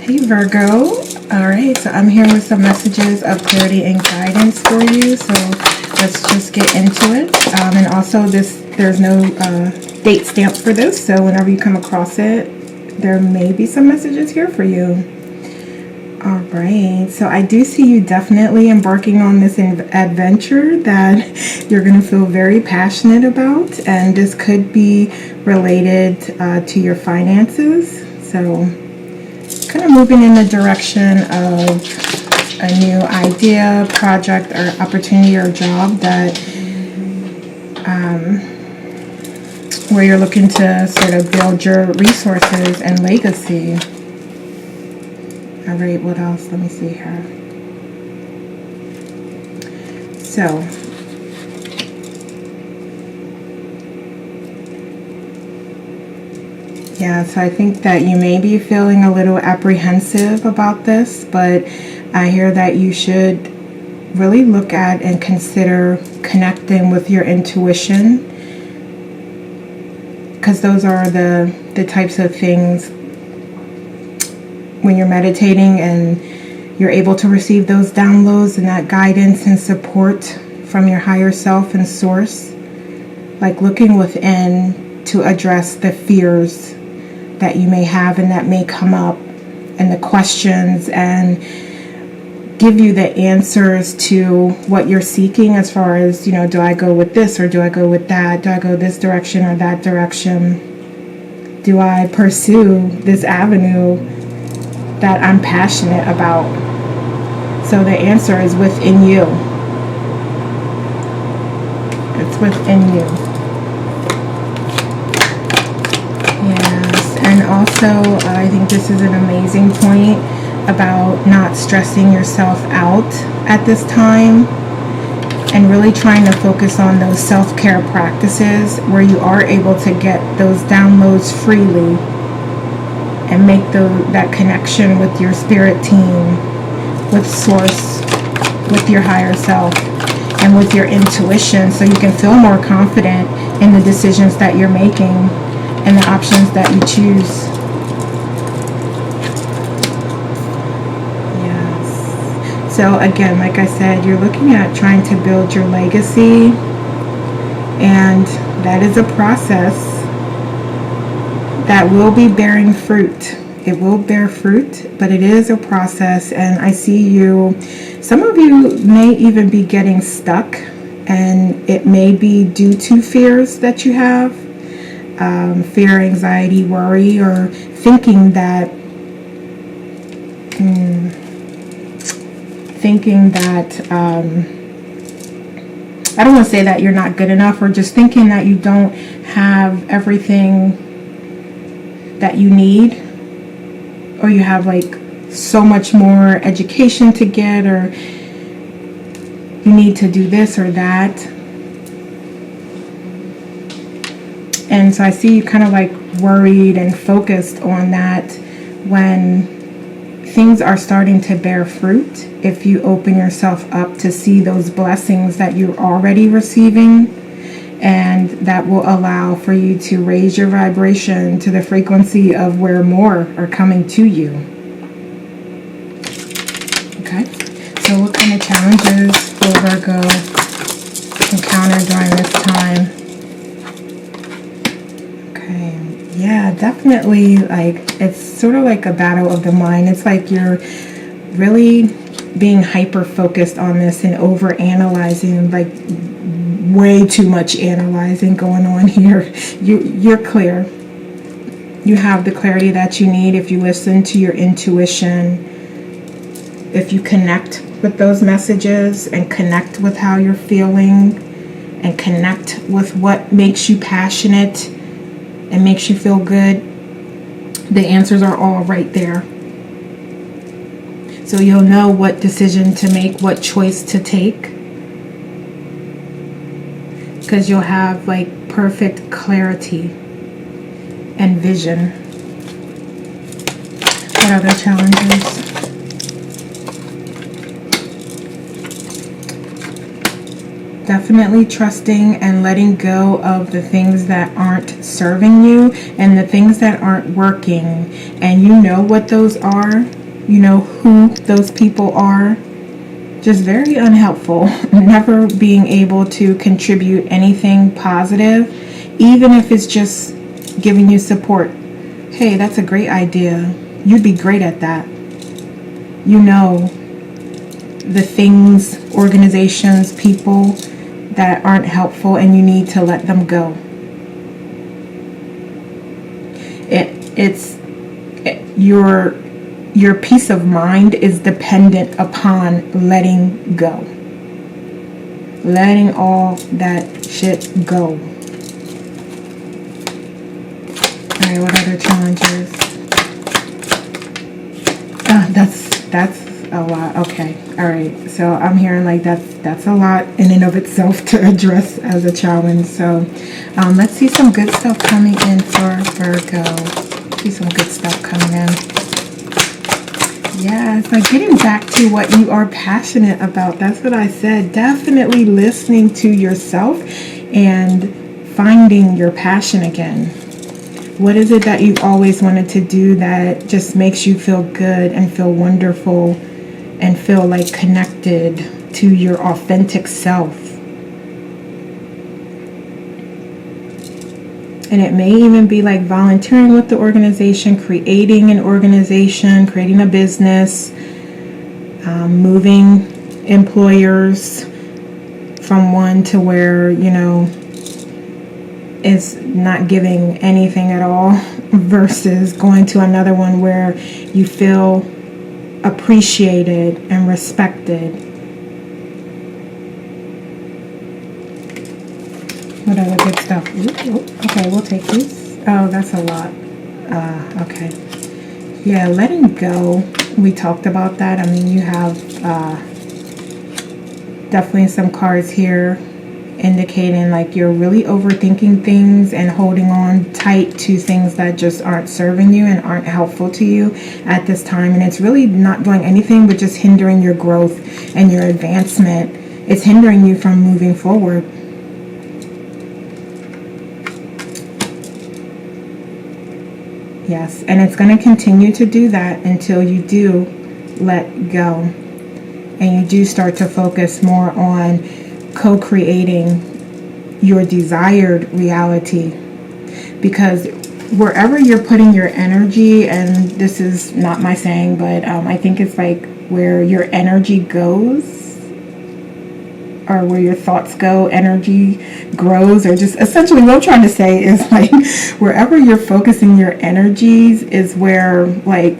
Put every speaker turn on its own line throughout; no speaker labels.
Hey Virgo. Alright, so I'm here with some messages of clarity and guidance for you. So let's just get into it. And also there's no date stamp for this, so whenever you come across it, there may be some messages here for you. Alright, so I do see you definitely embarking on this adventure that you're going to feel very passionate about, and this could be related to your finances. So kind of moving in the direction of a new idea, project, or opportunity or job that where you're looking to sort of build your resources and legacy. All right, what else? Let me see here. So yeah, so I think that you may be feeling a little apprehensive about this, but I hear that you should really look at and consider connecting with your intuition, because those are the types of things when you're meditating and you're able to receive those downloads and that guidance and support from your higher self and source, like looking within to address the fears that you may have and that may come up, and the questions, and give you the answers to what you're seeking as far as, you know, do I go with this or do I go with that? Do I go this direction or that direction? Do I pursue this avenue that I'm passionate about? So the answer is within you. It's within you. And also, I think this is an amazing point about not stressing yourself out at this time, and really trying to focus on those self-care practices where you are able to get those downloads freely and make that connection with your spirit team, with source, with your higher self, and with your intuition, so you can feel more confident in the decisions that you're making and the options that you choose. Yes. So again, like I said, you're looking at trying to build your legacy, and that is a process that will be bearing fruit. It will bear fruit, but it is a process, and I see you, some of you may even be getting stuck, and it may be due to fears that you have. Fear, anxiety, worry, or thinking that I don't want to say that you're not good enough, or just thinking that you don't have everything that you need, or you have like so much more education to get, or you need to do this or that. And so I see you kind of like worried and focused on that, when things are starting to bear fruit if you open yourself up to see those blessings that you're already receiving, and that will allow for you to raise your vibration to the frequency of where more are coming to you. Okay, so what kind of challenges will Virgo encounter during this time? Yeah, definitely, like, it's sort of like a battle of the mind. It's like you're really being hyper focused on this and over analyzing, like way too much analyzing going on here. You're clear. You have the clarity that you need if you listen to your intuition, if you connect with those messages and connect with how you're feeling and connect with what makes you passionate and makes you feel good. The answers are all right there. So you'll know what decision to make, what choice to take, because you'll have like perfect clarity and vision. What other challenges? Definitely trusting and letting go of the things that aren't serving you and the things that aren't working. And you know what those are. You know who those people are. Just very unhelpful. Never being able to contribute anything positive, even if it's just giving you support. Hey, that's a great idea. You'd be great at that. You know the things, organizations, people that aren't helpful, and you need to let them go. Your peace of mind is dependent upon letting go. Letting all that shit go. Alright, what other challenges? That's a lot. Okay. Alright. So I'm hearing like that's a lot in and of itself to address as a challenge. So let's see some good stuff coming in for Virgo. See some good stuff coming in. Yeah, it's like getting back to what you are passionate about. That's what I said. Definitely listening to yourself and finding your passion again. What is it that you've always wanted to do that just makes you feel good and feel wonderful and feel like connected to your authentic self? And it may even be like volunteering with the organization, creating an organization, creating a business, moving employers from one to where, you know, is not giving anything at all versus going to another one where you feel appreciated and respected. What other good stuff? Ooh, okay, we'll take these. Oh, that's a lot. Okay. Yeah, letting go. We talked about that. I mean, you have definitely some cards here indicating like you're really overthinking things and holding on tight to things that just aren't serving you and aren't helpful to you at this time. And it's really not doing anything but just hindering your growth and your advancement. It's hindering you from moving forward. Yes, and it's going to continue to do that until you do let go and you do start to focus more on co-creating your desired reality. Because wherever you're putting your energy, and this is not my saying, but I think it's like where your energy goes, or where your thoughts go, energy grows, or just essentially what I'm trying to say is like wherever you're focusing your energies is where like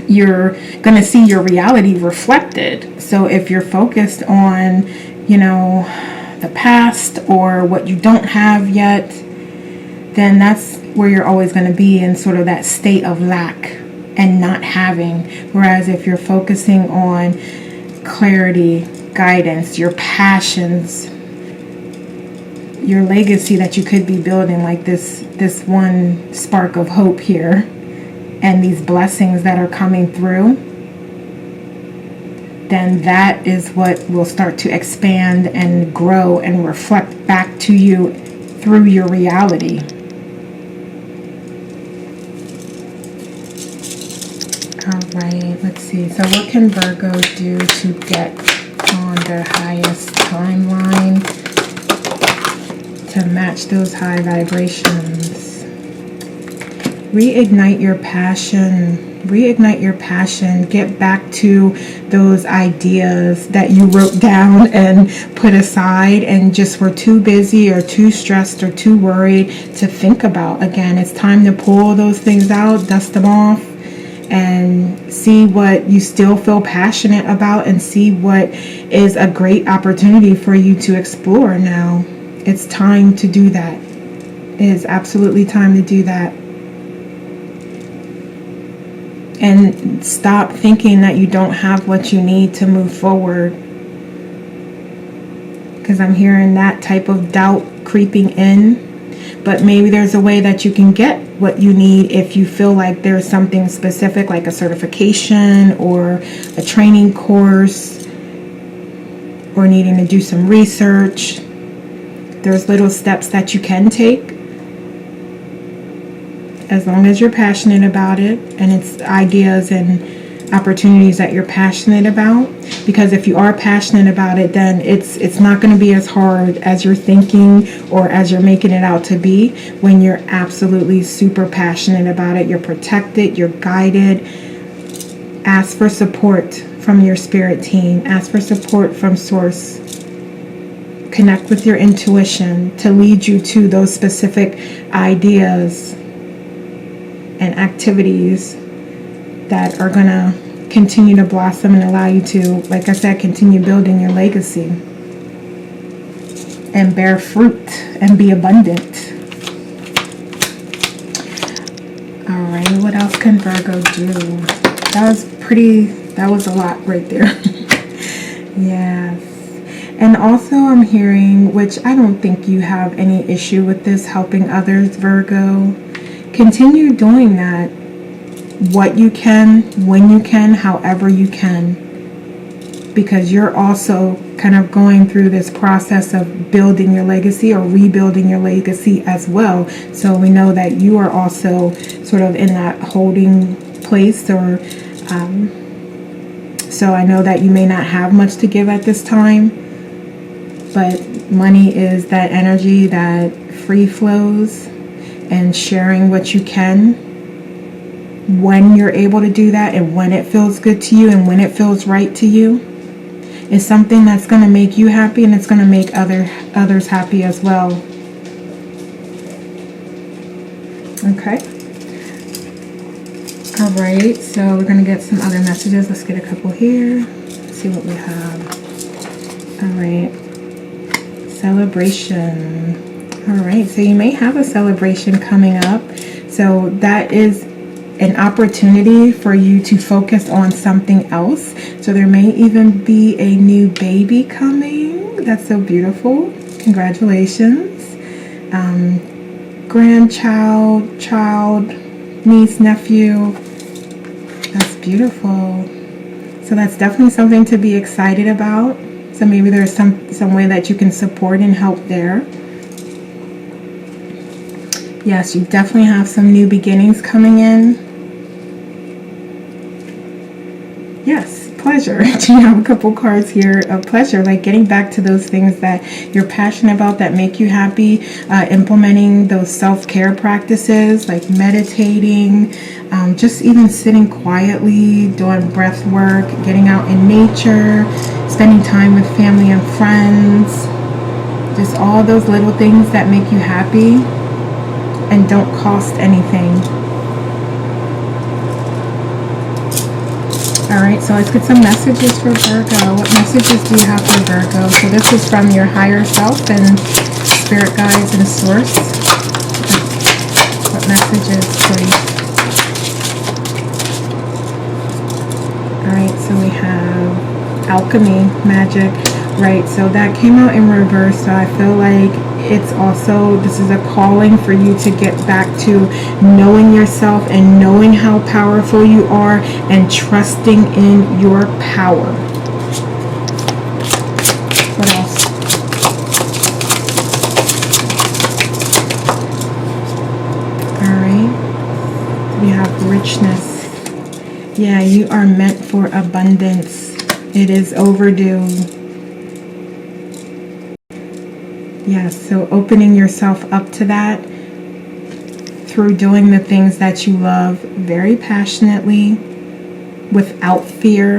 you're going to see your reality reflected. So if you're focused on, you know, the past or what you don't have yet, then that's where you're always going to be in sort of that state of lack and not having. Whereas if you're focusing on clarity, guidance, your passions, your legacy that you could be building, like this one spark of hope here, and these blessings that are coming through, then that is what will start to expand and grow and reflect back to you through your reality. All right, let's see. So what can Virgo do to get on their highest timeline to match those high vibrations? Reignite your passion. Reignite your passion. Get back to those ideas that you wrote down and put aside and just were too busy or too stressed or too worried to think about. Again, it's time to pull those things out, dust them off, and see what you still feel passionate about and see what is a great opportunity for you to explore now. It's time to do that. It is absolutely time to do that. And stop thinking that you don't have what you need to move forward. Because I'm hearing that type of doubt creeping in. But maybe there's a way that you can get what you need if you feel like there's something specific, like a certification or a training course or needing to do some research. There's little steps that you can take as long as you're passionate about it, and it's ideas and opportunities that you're passionate about. Because if you are passionate about it, then it's not going to be as hard as you're thinking or as you're making it out to be. When you're absolutely super passionate about it, you're protected, you're guided. Ask for support from your spirit team. Ask for support from source. Connect with your intuition to lead you to those specific ideas and activities that are going to continue to blossom and allow you to, like I said, continue building your legacy and bear fruit and be abundant. All right, what else can Virgo do? That was a lot right there. Yes. And also I'm hearing, which I don't think you have any issue with this, helping others, Virgo. Continue doing that. What you can, when you can, however you can. Because you're also kind of going through this process of building your legacy or rebuilding your legacy as well. So we know that you are also sort of in that holding place, or so I know that you may not have much to give at this time, but money is that energy that free flows, and sharing what you can when you're able to do that, and when it feels good to you and when it feels right to you, is something that's going to make you happy, and it's going to make others happy as well. Okay. All right, so we're going to get some other messages. Let's get a couple here. Let's see what we have. All right. Celebration. All right, so you may have a celebration coming up. So that is an opportunity for you to focus on something else. So there may even be a new baby coming. That's so beautiful. Congratulations. Grandchild, child, niece, nephew. That's beautiful. So that's definitely something to be excited about. So maybe there's some way that you can support and help there. Yes, you definitely have some new beginnings coming in. Yes, pleasure. You have a couple cards here of pleasure, like getting back to those things that you're passionate about that make you happy, implementing those self-care practices like meditating, just even sitting quietly, doing breath work, getting out in nature, spending time with family and friends, just all those little things that make you happy and don't cost anything. Alright, so let's get some messages for Virgo. What messages do you have for Virgo? So this is from your higher self and spirit guides and source. What messages, please? Alright, so we have alchemy, magic. Right, so that came out in reverse, so I feel like it's also, this is a calling for you to get back to knowing yourself and knowing how powerful you are and trusting in your power. What else? Alright, we have richness. Yeah, you are meant for abundance. It is overdue. Yes, so opening yourself up to that through doing the things that you love very passionately, without fear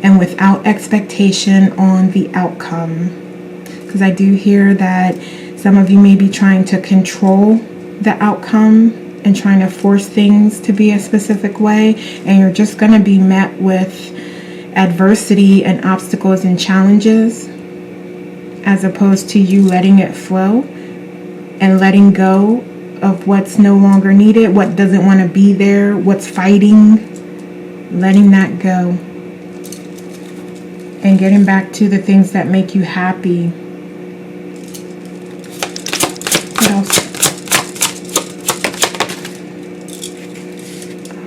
and without expectation on the outcome. Because I do hear that some of you may be trying to control the outcome and trying to force things to be a specific way, and you're just going to be met with adversity and obstacles and challenges, as opposed to you letting it flow and letting go of what's no longer needed, what doesn't want to be there, what's fighting, letting that go and getting back to the things that make you happy. What else?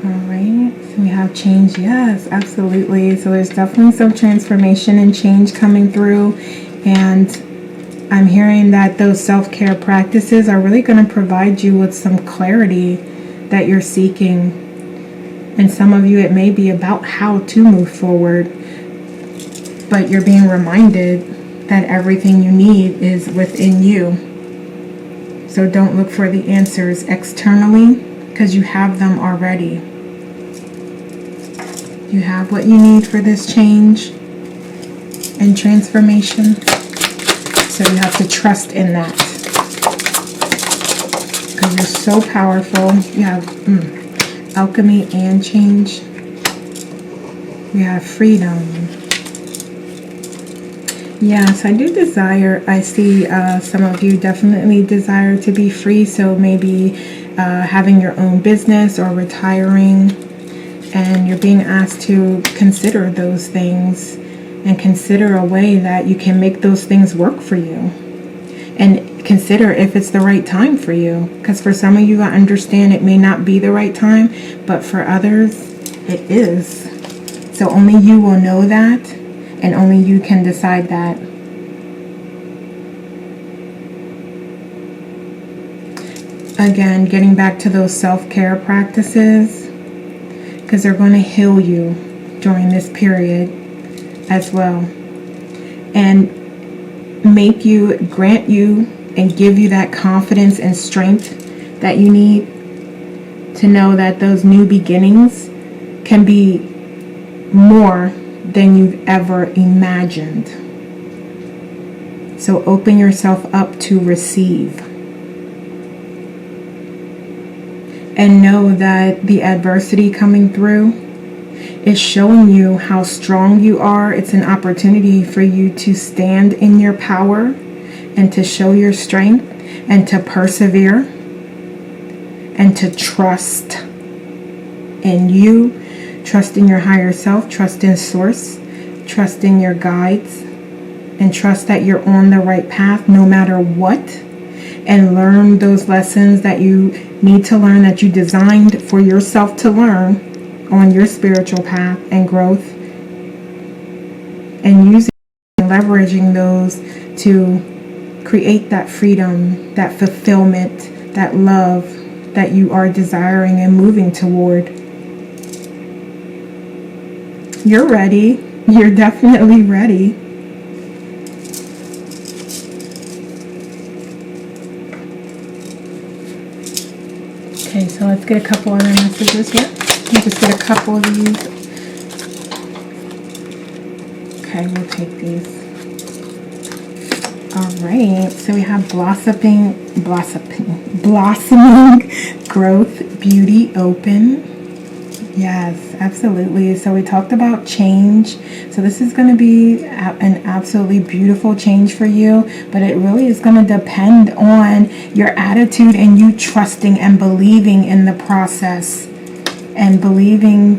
All right. So we have change. Yes, absolutely. So there's definitely some transformation and change coming through. And I'm hearing that those self-care practices are really going to provide you with some clarity that you're seeking. And some of you, it may be about how to move forward, but you're being reminded that everything you need is within you. So don't look for the answers externally, because you have them already. You have what you need for this change and transformation. So you have to trust in that, because you're so powerful. You have alchemy and change. We have freedom. Yes, I do desire. I see some of you definitely desire to be free. So maybe having your own business or retiring, and you're being asked to consider those things and consider a way that you can make those things work for you, and consider if it's the right time for you. Because for some of you, I understand it may not be the right time, but for others it is. So only you will know that, and only you can decide that. Again, getting back to those self-care practices, because they're going to heal you during this period as well, and grant you and give you that confidence and strength that you need to know that those new beginnings can be more than you've ever imagined. So open yourself up to receive. And know that the adversity coming through is showing you how strong you are. It's an opportunity for you to stand in your power and to show your strength and to persevere and to trust in you, trust in your higher self, trust in source, trust in your guides, and trust that you're on the right path no matter what, and learn those lessons that you need to learn, that you designed for yourself to learn on your spiritual path and growth, and using and leveraging those to create that freedom, that fulfillment, that love that you are desiring and moving toward. You're ready. You're definitely ready. Okay, so let's get a couple other messages here. We'll just get a couple of these. Okay, we'll take these. All right, so we have blossoming, growth, beauty, open. Yes, absolutely. So we talked about change. So this is going to be an absolutely beautiful change for you, but it really is going to depend on your attitude and you trusting and believing in the process, and believing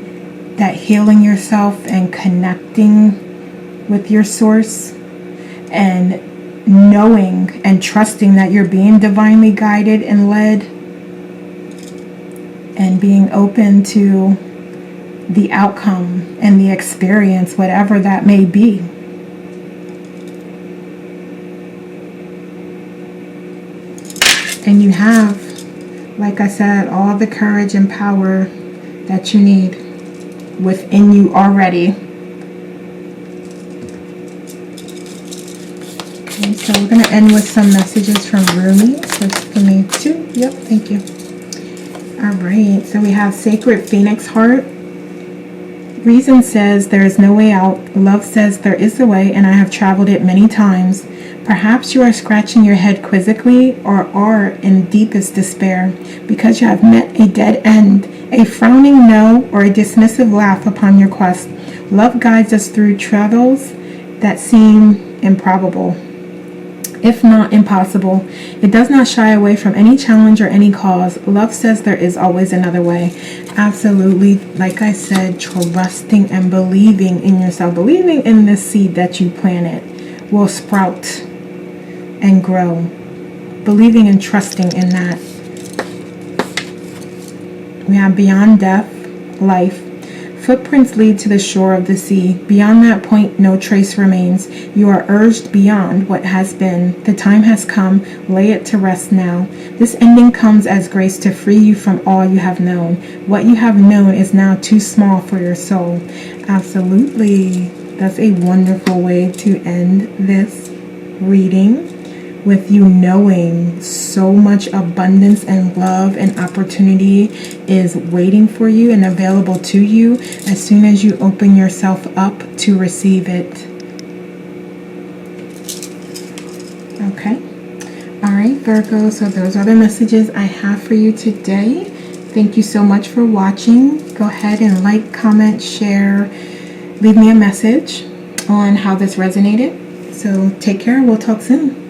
that healing yourself and connecting with your source, and knowing and trusting that you're being divinely guided and led, and being open to the outcome and the experience, whatever that may be. And you have, like I said, all the courage and power that you need within you already. Okay, so we're going to end with some messages from Rumi. So just give me two. Yep, thank you. All right, so we have Sacred Phoenix Heart. Reason says there is no way out. Love says there is a way, and I have traveled it many times. Perhaps you are scratching your head quizzically, or are in deepest despair because you have met a dead end, a frowning no, or a dismissive laugh upon your quest. Love guides us through travels that seem improbable, if not impossible. It does not shy away from any challenge or any cause. Love says there is always another way. Absolutely, like I said, trusting and believing in yourself, believing in this seed that you planted will sprout and grow. Believing and trusting in that. We have beyond death, life. Footprints lead to the shore of the sea. Beyond that point, no trace remains. You are urged beyond what has been. The time has come. Lay it to rest now. This ending comes as grace to free you from all you have known. What you have known is now too small for your soul. Absolutely. That's a wonderful way to end this reading, with you knowing so much abundance and love and opportunity is waiting for you and available to you as soon as you open yourself up to receive it. Okay. All right, Virgo, so those are the messages I have for you today. Thank you so much for watching. Go ahead and like, comment, share, leave me a message on how this resonated. So take care. We'll talk soon.